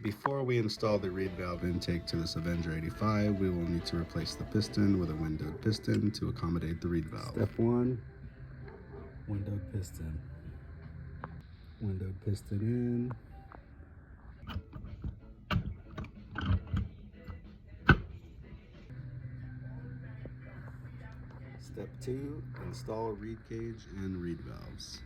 Before we install the reed valve intake to this Avenger 85, we will need to replace the piston with a windowed piston to accommodate the reed valve. Step 1, windowed piston. Windowed piston in. Step 2, install reed cage and reed valves.